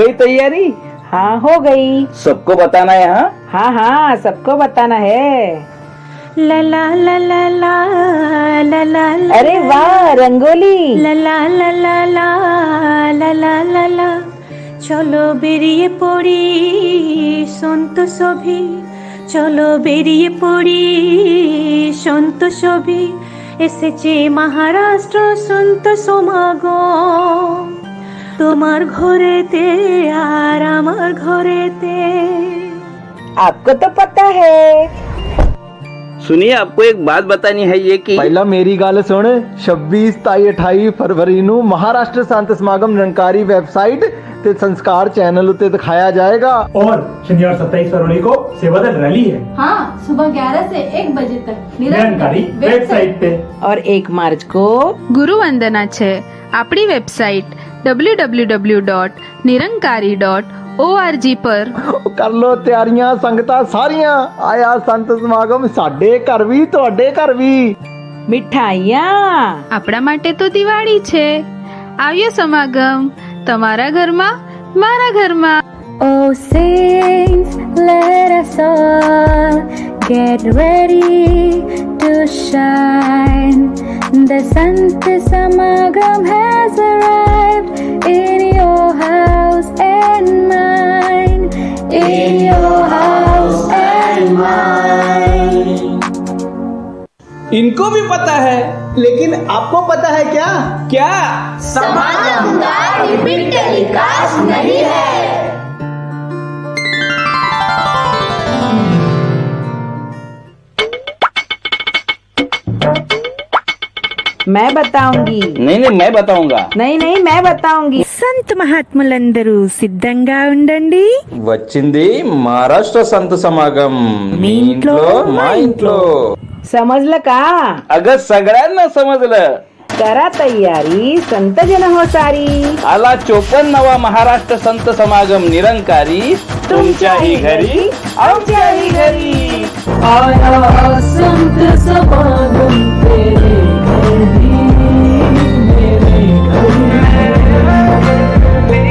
गई तैयारी? हाँ हो गई। सबको बताना है? हाँ हाँ हाँ सबको बताना है। ला ला ला ला ला ला ला ला। अरे वाह रंगोली। ला ला ला ला ला ला ला ला ला। চলো বেরিয়ে পড়ি সন্ত সভি, চলো বেরিয়ে পড়ি সন্ত সভি, এসেছে মহারাষ্ট্র সন্ত সমাগম, তোমার ঘরেতে আর আমার ঘরেতে। आपको तो पता है। सुनिए, आपको एक बात बतानी है ये कि ਪਹਿਲਾਂ ਮੇਰੀ ਗੱਲ ਸੁਣ। 26 27 28 ਫਰਵਰੀ ਨੂੰ ਮਹਾਰਾਸ਼ਟਰ ਸੰਤ ਸਮਾਗਮ ਨਿਰੰਕਾਰੀ ਵੈਬਸਾਈਟ ਤੇ ਸੰਸਕਾਰ ਚੈਨਲ ਉੱਤੇ ਦਿਖਾਇਆ ਜਾਏਗਾ। और शनिवार 27 फरवरी को सेवादल रैली है हाँ, सुबह 11 से 1 बजे तक निरंकारी वेबसाइट पे। और 1 मार्च को ગુરુવંદના છે આપણી વેબસાઇટ www.nirankari.org પર। ਕਰ ਲੋ ਤਿਆਰੀਆਂ ਸੰਗਤਾਂ ਸਾਰੀਆਂ। ਆਇਆ ਸੰਤ ਸਮਾਗਮ ਸਾਡੇ ਘਰ ਵੀ ਤੁਹਾਡੇ ਘਰ ਵੀ। मिठाइयाँ। આપણા માટે તો દિવાળી છે। આવ્યો સમાગમ તમારા ઘરમાં, મારા ઘરમાં। Oh saints, let us all get ready to shine. The Sant Samagam has arrived in your house and mine. In your house and mine. इनको भी पता है, लेकिन आपको पता है क्या? क्या समागम का रिपीट टेलीकास्ट नहीं है। मैं बताऊंगी। नहीं मैं बताऊंगा। नहीं मैं बताऊंगी। సంత మహాత్ములందరూ సిద్ధంగా ఉండండి। వచ్చింది మహారాష్ట్ర సంత సమాగం మీ ఇంట్లో మా ఇంట్లో। समजलं का? अगं सगळ्यांना समजलं। करा तयारी, संत जन हो सारी। आला 54वा महाराष्ट्र संत समागम निरंकारी तुमच्याही घरी आमच्याही घरी। आया संत समागम तेरे घर ही, मेरे घर ही।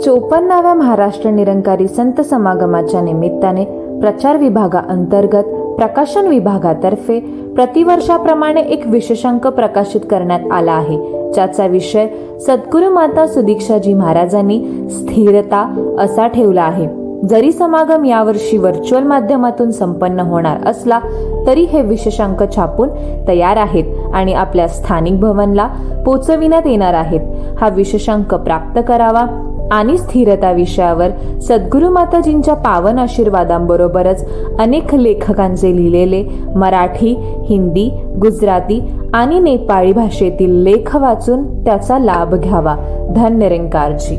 54व्या महाराष्ट्र निरंकारी संत समागमाच्या निमित्ताने प्रचार विभागाअंतर्गत प्रकाशन विभागातर्फे प्रतिवर्षाप्रमाणे एक विशेषांक प्रकाशित करण्यात आला आहे, ज्याचा विषय सद्गुरू माता सुदीक्षाजी महाराजांनी स्थिरता असा ठेवला आहे। जरी समागम यावर्षी व्हर्च्युअल माध्यमातून संपन्न होणार असला तरी हे विशेषांक छापून तयार आहेत आणि आपल्या स्थानिक भवनला पोचविण्यात येणार आहेत। हा विशेषांक प्राप्त करावा आणि स्थिरता विषयावर सद्गुरू माताजींच्या पावन आशीर्वादांबरोबरच अनेक लेखकांचे लिहिलेले मराठी, हिंदी, गुजराती आणि नेपाळी भाषेतील लेख वाचून त्याचा लाभ घ्यावा। धन्य निरंकारजी।